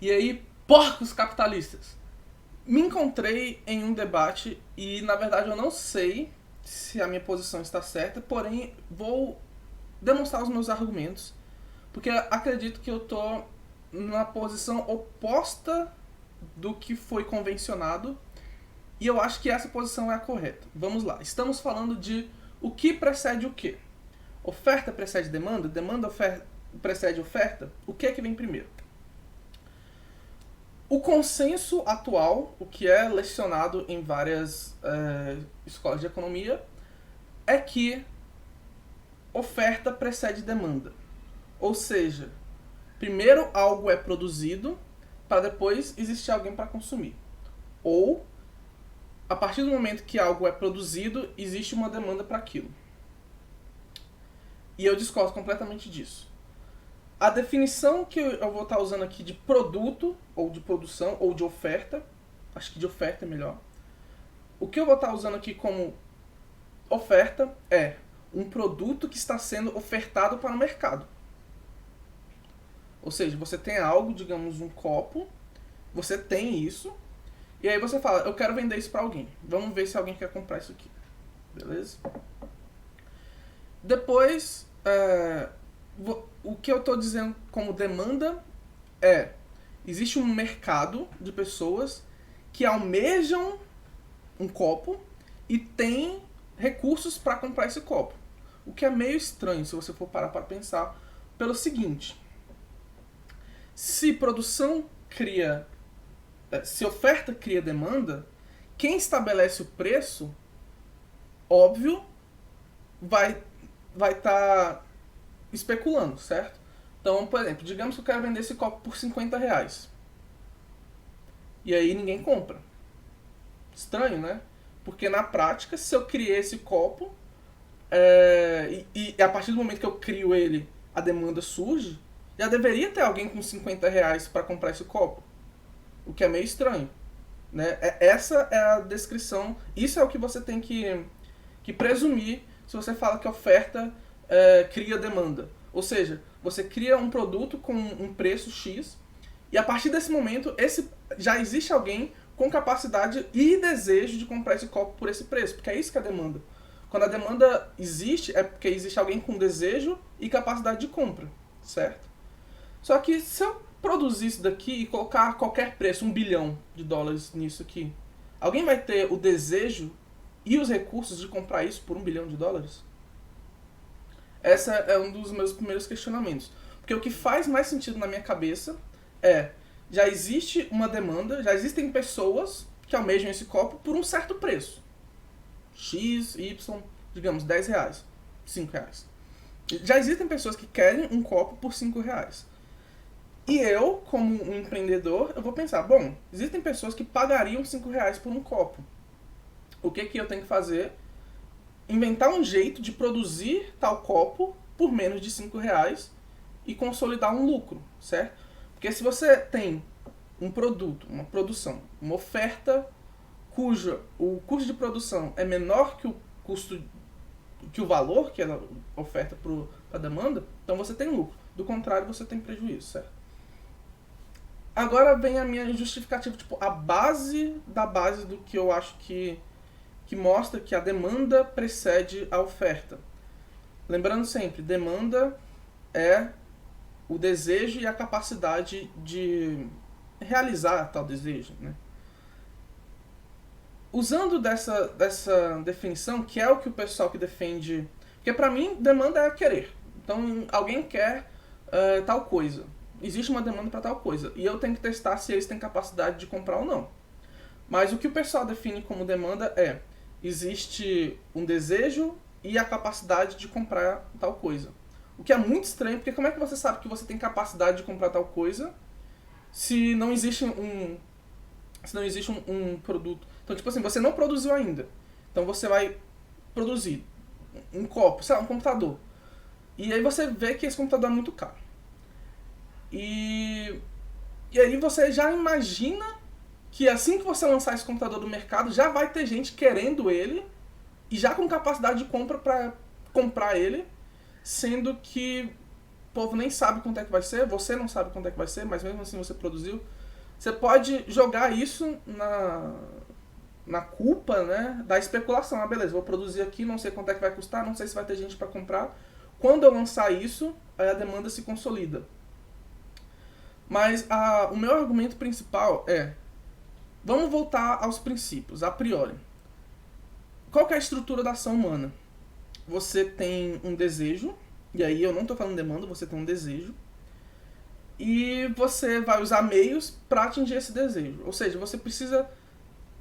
E aí, porcos capitalistas! Me encontrei em um debate e, na verdade, eu não sei se a minha posição está certa, porém, vou demonstrar os meus argumentos, porque acredito que eu tô na posição oposta do que foi convencionado e eu acho que essa posição é a correta. Vamos lá. Estamos falando de o que precede o quê? Oferta precede demanda? Demanda precede oferta? O que é que vem primeiro? O consenso atual, o que é lecionado em várias escolas de economia, é que oferta precede demanda. Ou seja, primeiro algo é produzido para depois existir alguém para consumir. Ou, a partir do momento que algo é produzido, existe uma demanda para aquilo. E eu discordo completamente disso. A definição que eu vou estar usando aqui de produto, ou de produção, ou de oferta, acho que de oferta é melhor. O que eu vou estar usando aqui como oferta é um produto que está sendo ofertado para o mercado. Ou seja, você tem algo, digamos um copo, você tem isso, e aí você fala, eu quero vender isso para alguém. Vamos ver se alguém quer comprar isso aqui. Beleza? Depois, o que eu estou dizendo como demanda é, existe um mercado de pessoas que almejam um copo e tem recursos para comprar esse copo. O que é meio estranho se você for parar para pensar pelo seguinte: se produção cria, se oferta cria demanda, quem estabelece o preço, óbvio, vai estar especulando, certo? Então, por exemplo, digamos que eu quero vender esse copo por R$ 50. E aí ninguém compra. Estranho, né? Porque na prática, se eu criei esse copo, e a partir do momento que eu crio ele, a demanda surge, já deveria ter alguém com R$ 50 para comprar esse copo. O que é meio estranho. Né? Essa é a descrição, isso é o que você tem que presumir se você fala que oferta cria demanda. Ou seja, você cria um produto com um preço X e a partir desse momento já existe alguém com capacidade e desejo de comprar esse copo por esse preço, porque é isso que é a demanda. Quando a demanda existe, é porque existe alguém com desejo e capacidade de compra, certo? Só que se eu produzir isso daqui e colocar qualquer preço, $1 bilhão nisso aqui, alguém vai ter o desejo e os recursos de comprar isso por $1 bilhão? Essa é um dos meus primeiros questionamentos. Porque o que faz mais sentido na minha cabeça é, já existe uma demanda, já existem pessoas que almejam esse copo por um certo preço. X, Y, digamos, R$ 10, R$ 5. Já existem pessoas que querem um copo por R$ 5. E eu, como um empreendedor, eu vou pensar, bom, existem pessoas que pagariam R$ 5 por um copo. O que eu tenho que fazer? Inventar um jeito de produzir tal copo por menos de R$ 5 e consolidar um lucro, certo? Porque se você tem um produto, uma produção, uma oferta cuja o custo de produção é menor que o valor que ela oferta para a demanda, então você tem lucro. Do contrário, você tem prejuízo, certo? Agora vem a minha justificativa, tipo, a base da base do que eu acho que mostra que a demanda precede a oferta. Lembrando sempre, demanda é o desejo e a capacidade de realizar tal desejo, né? Usando dessa definição, que é o que o pessoal que defende... Porque pra mim, demanda é querer. Então, alguém quer tal coisa. Existe uma demanda para tal coisa. E eu tenho que testar se eles têm capacidade de comprar ou não. Mas o que o pessoal define como demanda é: existe um desejo e a capacidade de comprar tal coisa. O que é muito estranho, porque como é que você sabe que você tem capacidade de comprar tal coisa se não existe um produto? Então, tipo assim, você não produziu ainda. Então você vai produzir um copo, sei lá, um computador. E aí você vê que esse computador é muito caro. E aí você já imagina que assim que você lançar esse computador no mercado, já vai ter gente querendo ele e já com capacidade de compra para comprar ele, sendo que povo nem sabe quanto é que vai ser, você não sabe quanto é que vai ser, mas mesmo assim você produziu. Você pode jogar isso na culpa, né, da especulação. Ah, beleza, vou produzir aqui, não sei quanto é que vai custar, não sei se vai ter gente para comprar. Quando eu lançar isso, aí a demanda se consolida. Mas o meu argumento principal é, vamos voltar aos princípios, a priori. Qual que é a estrutura da ação humana? Você tem um desejo, e aí eu não estou falando demanda, você tem um desejo, e você vai usar meios para atingir esse desejo. Ou seja, você precisa...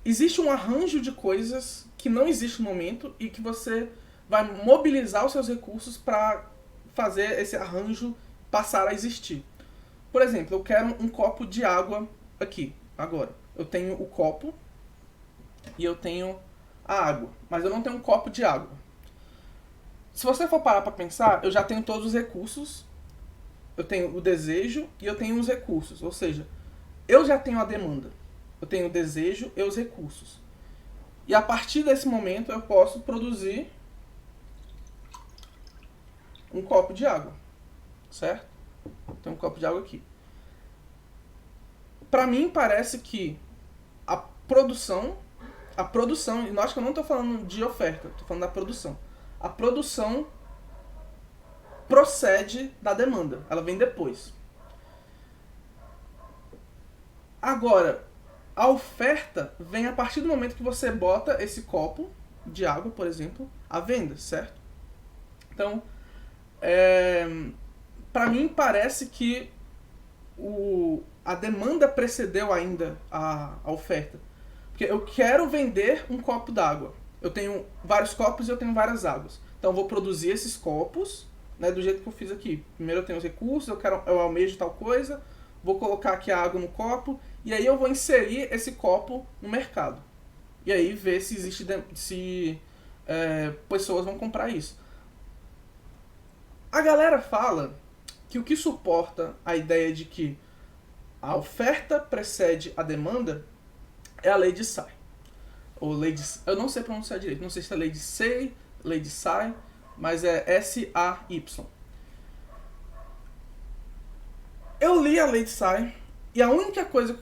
Existe um arranjo de coisas que não existe no momento e que você vai mobilizar os seus recursos para fazer esse arranjo passar a existir. Por exemplo, eu quero um copo de água aqui, agora. Eu tenho o copo e eu tenho a água, mas eu não tenho um copo de água. Se você for parar para pensar, eu já tenho todos os recursos, eu tenho o desejo e eu tenho os recursos. Ou seja, eu já tenho a demanda, eu tenho o desejo e os recursos. E a partir desse momento eu posso produzir um copo de água, certo? Tem um copo de água aqui. Pra mim parece que a produção, e nós que eu não estou falando de oferta, estou falando da produção. A produção procede da demanda, ela vem depois. Agora, a oferta vem a partir do momento que você bota esse copo de água, por exemplo, à venda, certo? Então, para mim parece que a demanda precedeu ainda a oferta. Porque eu quero vender um copo d'água. Eu tenho vários copos e eu tenho várias águas. Então eu vou produzir esses copos, né, do jeito que eu fiz aqui. Primeiro eu tenho os recursos, eu almejo tal coisa, vou colocar aqui a água no copo, e aí eu vou inserir esse copo no mercado. E aí ver se existe pessoas vão comprar isso. A galera fala que o que suporta a ideia de que a oferta precede a demanda é a lei de Say. Ou lei de... Eu não sei pronunciar direito, não sei se é lei de Say, lei de Say, mas é S-A-Y. Eu li a lei de Say e a única coisa que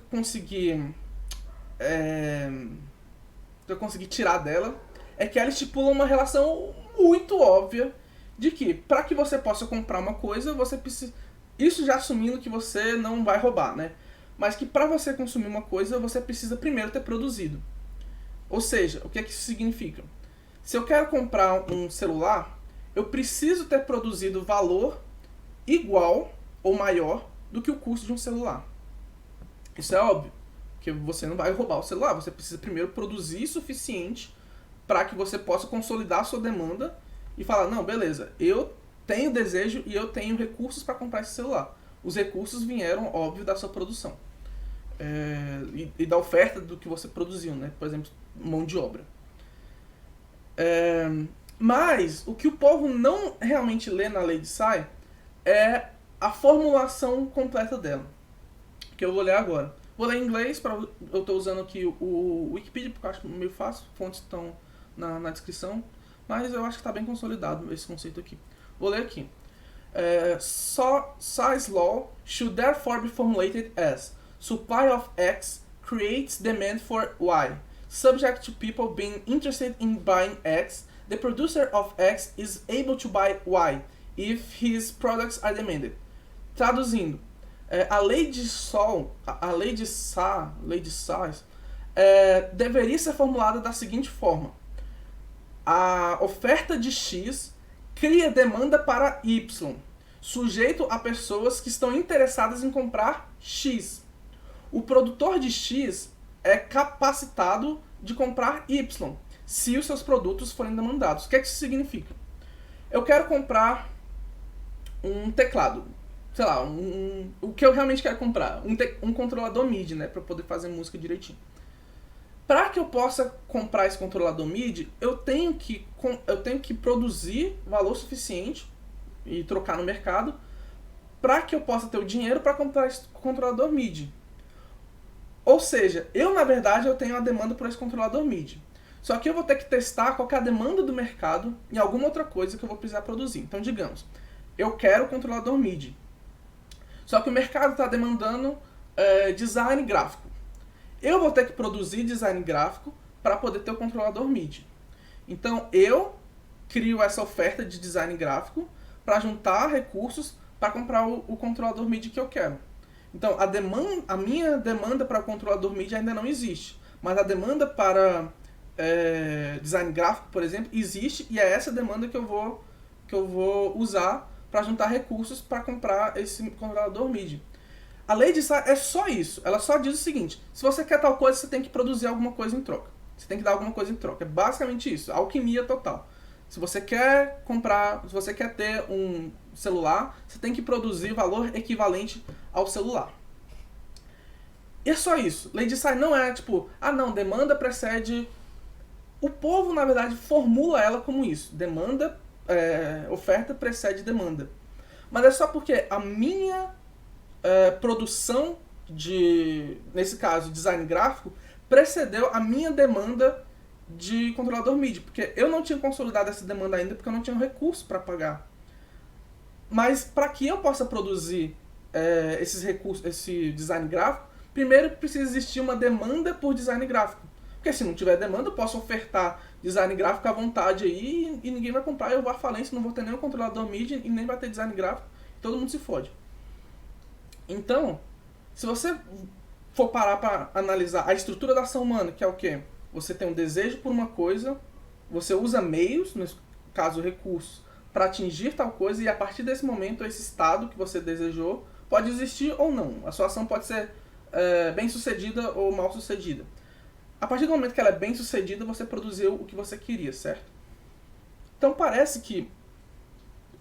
eu consegui tirar dela é que ela estipula uma relação muito óbvia de que, para que você possa comprar uma coisa, você precisa... Isso já assumindo que você não vai roubar, né? Mas que para você consumir uma coisa, você precisa primeiro ter produzido. Ou seja, o que é que isso significa? Se eu quero comprar um celular, eu preciso ter produzido valor igual ou maior do que o custo de um celular. Isso é óbvio, porque você não vai roubar o celular, você precisa primeiro produzir suficiente para que você possa consolidar a sua demanda e falar, não, beleza, eu tenho desejo e eu tenho recursos para comprar esse celular. Os recursos vieram, óbvio, da sua produção. E da oferta do que você produziu, né? Por exemplo, mão de obra. Mas o que o povo não realmente lê na lei de Say é a formulação completa dela, que eu vou ler agora. Vou ler em inglês, eu estou usando aqui o Wikipedia, porque eu acho meio fácil, fontes estão na descrição, mas eu acho que está bem consolidado esse conceito aqui. Vou ler aqui. Say's law should therefore be formulated as supply of X creates demand for Y. Subject to people being interested in buying X, the producer of X is able to buy Y if his products are demanded. Traduzindo, a lei de Say deveria ser formulada da seguinte forma: a oferta de X cria demanda para Y, sujeito a pessoas que estão interessadas em comprar X. O produtor de X é capacitado de comprar Y, se os seus produtos forem demandados. O que é que isso significa? Eu quero comprar um teclado, sei lá, o que eu realmente quero comprar, um controlador MIDI, né, para poder fazer música direitinho. Para que eu possa comprar esse controlador MIDI, eu tenho que produzir valor suficiente e trocar no mercado para que eu possa ter o dinheiro para comprar esse controlador MIDI. Ou seja, na verdade eu tenho a demanda por esse controlador MIDI. Só que eu vou ter que testar qual que é a demanda do mercado em alguma outra coisa que eu vou precisar produzir. Então, digamos, eu quero o controlador MIDI. Só que o mercado está demandando design gráfico. Eu vou ter que produzir design gráfico para poder ter o controlador MIDI. Então eu crio essa oferta de design gráfico para juntar recursos para comprar o controlador MIDI que eu quero. Então a minha demanda para o controlador MIDI ainda não existe, mas a demanda para design gráfico, por exemplo, existe, e é essa demanda que eu vou usar para juntar recursos para comprar esse controlador MIDI. A lei de Sai é só isso. Ela só diz o seguinte: se você quer tal coisa, você tem que produzir alguma coisa em troca. Você tem que dar alguma coisa em troca. É basicamente isso. Alquimia total. Se você quer comprar, se você quer ter um celular, você tem que produzir valor equivalente ao celular. E é só isso. Lei de Sai não é tipo, não, demanda precede. O povo, na verdade, formula ela como isso. Demanda, oferta precede demanda. Mas é só porque a minha produção de, nesse caso, design gráfico, precedeu a minha demanda de controlador MIDI, porque eu não tinha consolidado essa demanda ainda, porque eu não tinha recurso para pagar. Mas para que eu possa produzir esses recursos, esse design gráfico, primeiro precisa existir uma demanda por design gráfico. Porque se não tiver demanda, eu posso ofertar design gráfico à vontade aí e ninguém vai comprar, eu vou à falência, não vou ter nenhum controlador MIDI e nem vai ter design gráfico, todo mundo se fode. Então, se você for parar para analisar a estrutura da ação humana, que é o quê? Você tem um desejo por uma coisa, você usa meios, no caso recursos, para atingir tal coisa, e a partir desse momento, esse estado que você desejou pode existir ou não. A sua ação pode ser bem sucedida ou mal sucedida. A partir do momento que ela é bem sucedida, você produziu o que você queria, certo? Então parece que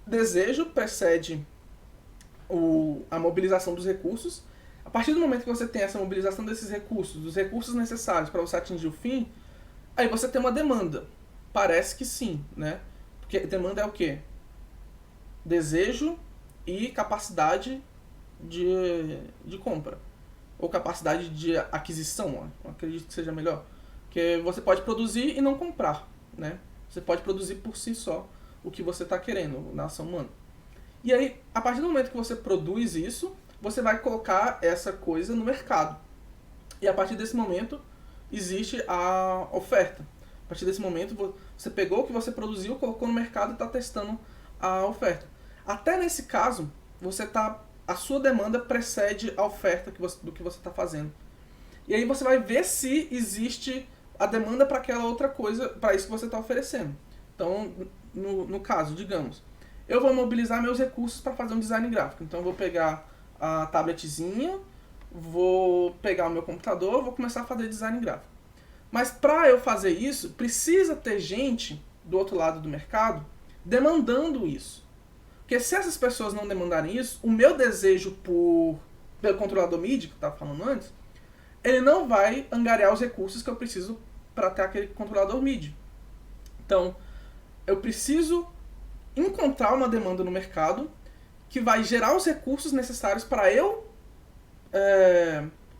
desejo precede a mobilização dos recursos. A partir do momento que você tem essa mobilização desses recursos, dos recursos necessários para você atingir o fim, aí você tem uma demanda. Parece que sim, né? Porque demanda é o quê? Desejo e capacidade de compra. Ou capacidade de aquisição, ó. Acredito que seja melhor. Porque você pode produzir e não comprar, né? Você pode produzir por si só o que você está querendo na ação humana. E aí, a partir do momento que você produz isso, você vai colocar essa coisa no mercado. E a partir desse momento, existe a oferta. A partir desse momento, você pegou o que você produziu, colocou no mercado e está testando a oferta. Até nesse caso, a sua demanda precede a oferta do que você está fazendo. E aí você vai ver se existe a demanda para aquela outra coisa, para isso que você está oferecendo. Então, no caso, digamos, eu vou mobilizar meus recursos para fazer um design gráfico. Então eu vou pegar a tabletzinha, vou pegar o meu computador, vou começar a fazer design gráfico. Mas para eu fazer isso, precisa ter gente do outro lado do mercado demandando isso. Porque se essas pessoas não demandarem isso, o meu desejo pelo controlador MIDI, que eu estava falando antes, ele não vai angariar os recursos que eu preciso para ter aquele controlador MIDI. Então, eu preciso encontrar uma demanda no mercado que vai gerar os recursos necessários para eu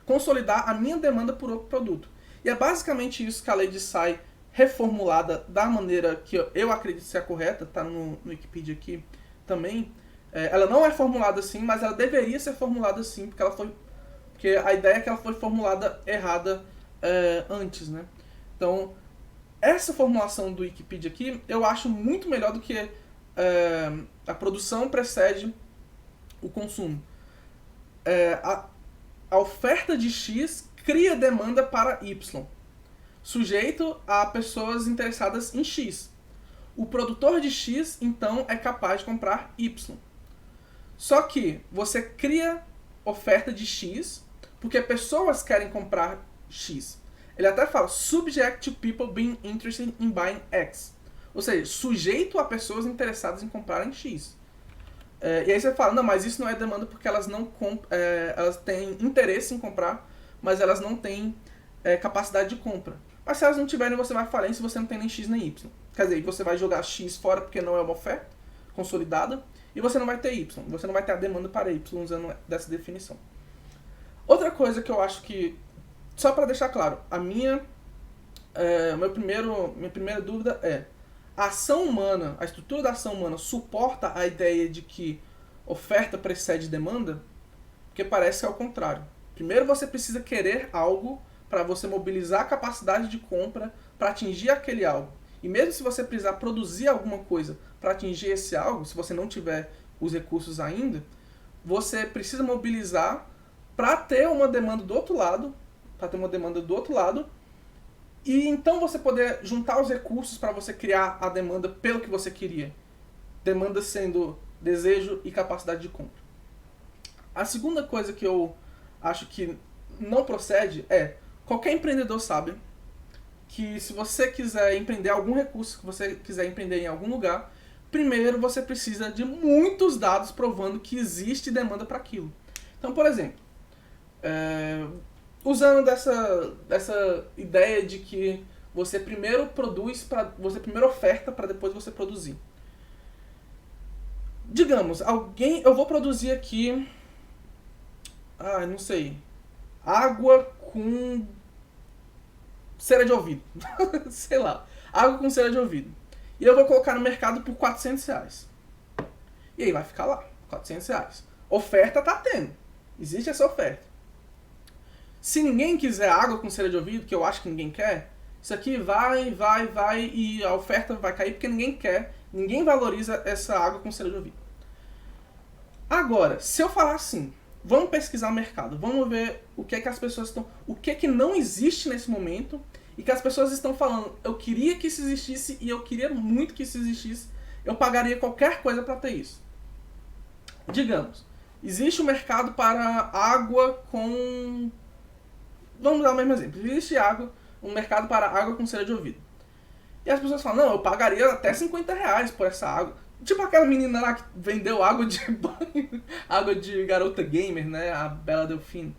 consolidar a minha demanda por outro produto. E é basicamente isso que a lei de Sai, reformulada da maneira que eu acredito ser a correta, está no Wikipedia aqui também, ela não é formulada assim, mas ela deveria ser formulada assim, porque a ideia é que ela foi formulada errada antes, né? Então, essa formulação do Wikipedia aqui, eu acho muito melhor do que a produção precede o consumo. A oferta de X cria demanda para Y, sujeito a pessoas interessadas em X. O produtor de X, então, é capaz de comprar Y. Só que você cria oferta de X porque pessoas querem comprar X. Ele até fala, subject to people being interested in buying X. Ou seja, sujeito a pessoas interessadas em comprarem X. E aí você fala, não, mas isso não é demanda porque elas não elas têm interesse em comprar, mas elas não têm capacidade de compra. Mas se elas não tiverem, você vai falhar se você não tem nem X nem Y. Quer dizer, você vai jogar X fora porque não é uma oferta consolidada, e você não vai ter Y. Você não vai ter a demanda para Y usando dessa definição. Outra coisa que eu acho que, só para deixar claro, minha primeira dúvida é, a ação humana, a estrutura da ação humana suporta a ideia de que oferta precede demanda? Porque parece que é o contrário. Primeiro você precisa querer algo para você mobilizar a capacidade de compra para atingir aquele algo. E mesmo se você precisar produzir alguma coisa para atingir esse algo, se você não tiver os recursos ainda, você precisa mobilizar para ter uma demanda do outro lado, e então você poder juntar os recursos para você criar a demanda pelo que você queria. Demanda sendo desejo e capacidade de compra. A segunda coisa que eu acho que não procede é, qualquer empreendedor sabe que se você quiser empreender algum recurso, que você quiser empreender em algum lugar, primeiro você precisa de muitos dados provando que existe demanda para aquilo. Então, por exemplo, usando dessa ideia de que você primeiro produz, você primeiro oferta para depois você produzir. Digamos, eu vou produzir aqui, não sei, água com cera de ouvido. Sei lá, água com cera de ouvido. E eu vou colocar no mercado por R$400. E aí vai ficar lá, R$400. Oferta tá tendo. Existe essa oferta. Se ninguém quiser água com cera de ouvido, que eu acho que ninguém quer, isso aqui vai, e a oferta vai cair porque ninguém quer, ninguém valoriza essa água com cera de ouvido. Agora, se eu falar assim, vamos pesquisar o mercado, vamos ver o que é que as pessoas estão, o que é que não existe nesse momento e que as pessoas estão falando, eu queria que isso existisse e eu queria muito que isso existisse, eu pagaria qualquer coisa para ter isso. Digamos, existe um mercado para água com... Vamos dar o mesmo exemplo. Existe um mercado para água com cera de ouvido. E as pessoas falam, não, eu pagaria até R$50 por essa água. Tipo aquela menina lá que vendeu água de banho, água de garota gamer, né? A Bela Delfine.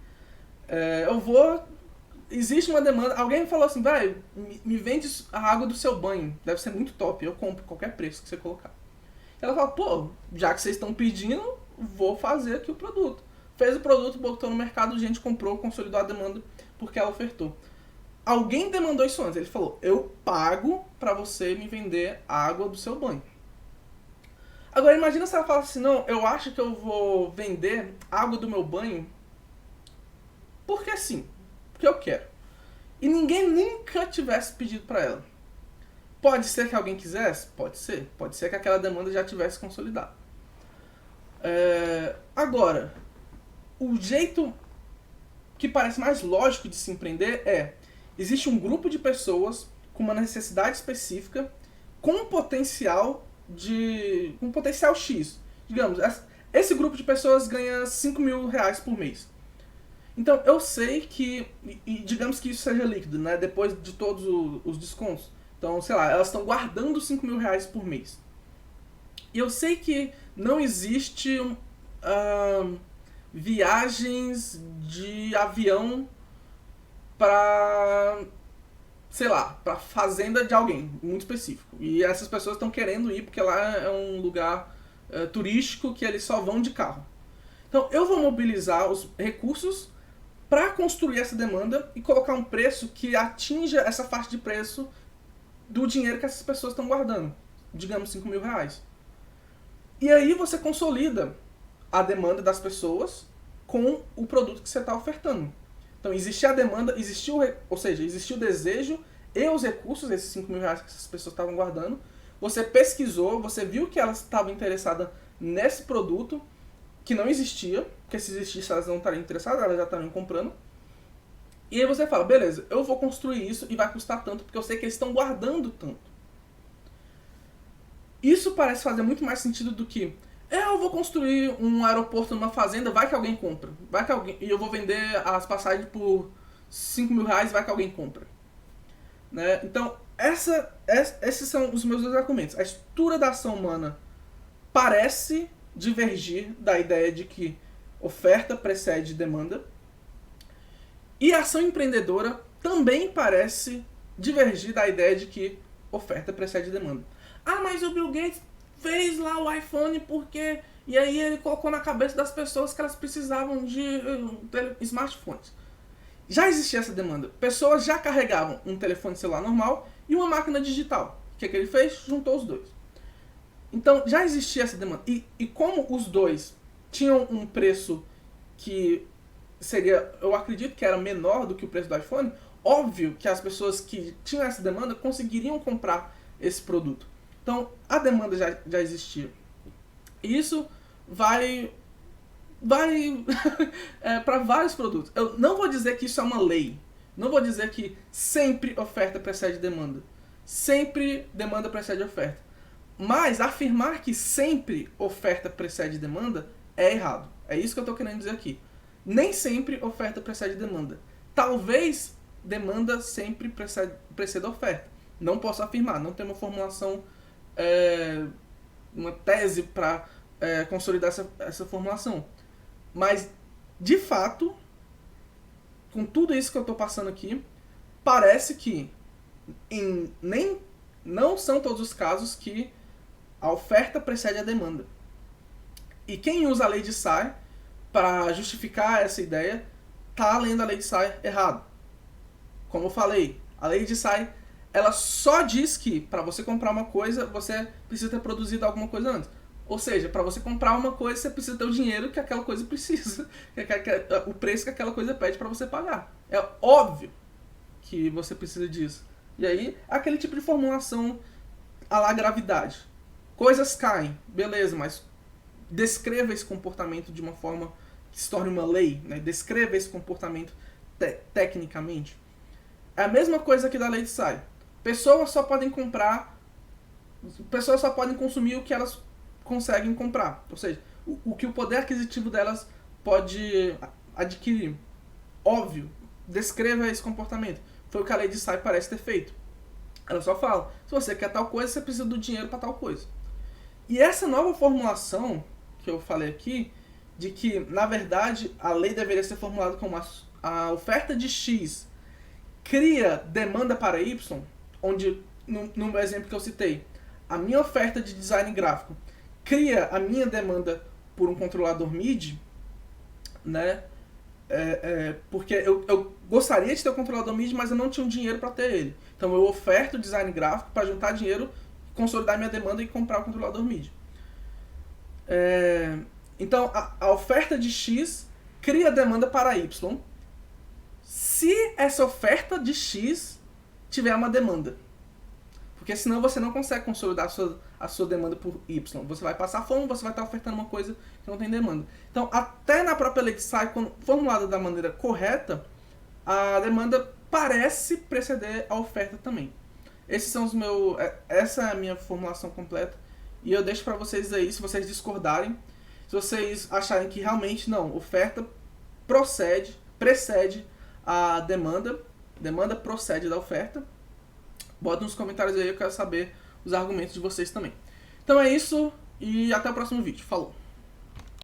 Existe uma demanda. Alguém falou assim, vai, me vende a água do seu banho. Deve ser muito top, eu compro qualquer preço que você colocar. Ela fala, pô, já que vocês estão pedindo, vou fazer aqui o produto. Fez o produto, botou no mercado, gente comprou, consolidou a demanda porque ela ofertou. Alguém demandou isso antes. Ele falou, eu pago pra você me vender a água do seu banho. Agora imagina se ela fala assim, não, eu acho que eu vou vender água do meu banho porque sim, porque eu quero. E ninguém nunca tivesse pedido pra ela. Pode ser que alguém quisesse? Pode ser. Pode ser que aquela demanda já tivesse consolidado. Agora, o jeito que parece mais lógico de se empreender existe um grupo de pessoas com uma necessidade específica com um potencial X. Digamos, esse grupo de pessoas ganha R$5.000 por mês. Então eu sei que, e digamos que isso seja líquido, né? Depois de todos os descontos. Então, sei lá, elas estão guardando R$5.000 por mês. E eu sei que não existe viagens de avião pra, sei lá, pra fazenda de alguém muito específico. E essas pessoas estão querendo ir porque lá é um lugar turístico que eles só vão de carro. Então eu vou mobilizar os recursos para construir essa demanda e colocar um preço que atinja essa faixa de preço do dinheiro que essas pessoas estão guardando. Digamos R$5.000. E aí você consolida a demanda das pessoas com o produto que você está ofertando. Então existe a demanda, existiu o desejo e os recursos, esses R$5.000 que essas pessoas estavam guardando. Você pesquisou, você viu que elas estavam interessadas nesse produto que não existia, porque se existisse elas não estariam interessadas, elas já estariam comprando. E aí você fala, beleza, eu vou construir isso e vai custar tanto, porque eu sei que eles estão guardando tanto. Isso parece fazer muito mais sentido do que eu vou construir um aeroporto numa fazenda, vai que alguém compra. E eu vou vender as passagens por R$5.000, vai que alguém compra. Né? Então, esses são os meus dois argumentos. A estrutura da ação humana parece divergir da ideia de que oferta precede demanda. E a ação empreendedora também parece divergir da ideia de que oferta precede demanda. Ah, mas o Bill Gates fez lá o iPhone porque... E aí ele colocou na cabeça das pessoas que elas precisavam de smartphones. Já existia essa demanda. Pessoas já carregavam um telefone celular normal e uma máquina digital. O que ele fez? Juntou os dois. Então, já existia essa demanda. E como os dois tinham um preço que seria, eu acredito que era menor do que o preço do iPhone, óbvio que as pessoas que tinham essa demanda conseguiriam comprar esse produto. Então, a demanda já existia. E isso vai para vários produtos. Eu não vou dizer que isso é uma lei. Não vou dizer que sempre oferta precede demanda. Sempre demanda precede oferta. Mas afirmar que sempre oferta precede demanda é errado. É isso que eu estou querendo dizer aqui. Nem sempre oferta precede demanda. Talvez demanda sempre preceda oferta. Não posso afirmar. Não tem uma formulação, uma tese para consolidar essa formulação. Mas, de fato, com tudo isso que eu estou passando aqui, parece que não são todos os casos que a oferta precede a demanda. E quem usa a lei de Say para justificar essa ideia está lendo a lei de Say errado. Como eu falei, a lei de Say ela só diz que para você comprar uma coisa, você precisa ter produzido alguma coisa antes. Ou seja, para você comprar uma coisa, você precisa ter o dinheiro que aquela coisa precisa. O preço que aquela coisa pede para você pagar. É óbvio que você precisa disso. E aí, aquele tipo de formulação à la gravidade. Coisas caem, beleza, mas descreva esse comportamento de uma forma que se torne uma lei. Né? Descreva esse comportamento tecnicamente. É a mesma coisa que da lei de Say. Pessoas só podem consumir o que elas conseguem comprar. Ou seja, o que o poder aquisitivo delas pode adquirir. Óbvio, descreva esse comportamento. Foi o que a lei de Say parece ter feito. Ela só fala, se você quer tal coisa, você precisa do dinheiro para tal coisa. E essa nova formulação que eu falei aqui, de que, na verdade, a lei deveria ser formulada como a oferta de X cria demanda para Y, onde, no exemplo que eu citei, a minha oferta de design gráfico cria a minha demanda por um controlador MIDI, né? Porque eu gostaria de ter um controlador MIDI, mas eu não tinha um dinheiro para ter ele. Então eu oferto o design gráfico para juntar dinheiro, consolidar minha demanda e comprar o controlador MIDI. Então a oferta de X cria demanda para Y, se essa oferta de X tiver uma demanda. Porque senão você não consegue consolidar a sua demanda por Y. Você vai passar fome, você vai estar ofertando uma coisa que não tem demanda. Então, até na própria lei de Say, quando formulada da maneira correta, a demanda parece preceder a oferta também. Essa é a minha formulação completa. E eu deixo para vocês aí, se vocês discordarem, se vocês acharem que realmente não, oferta precede a demanda procede da oferta, bota nos comentários aí, eu quero saber os argumentos de vocês também. Então é isso, e até o próximo vídeo. Falou!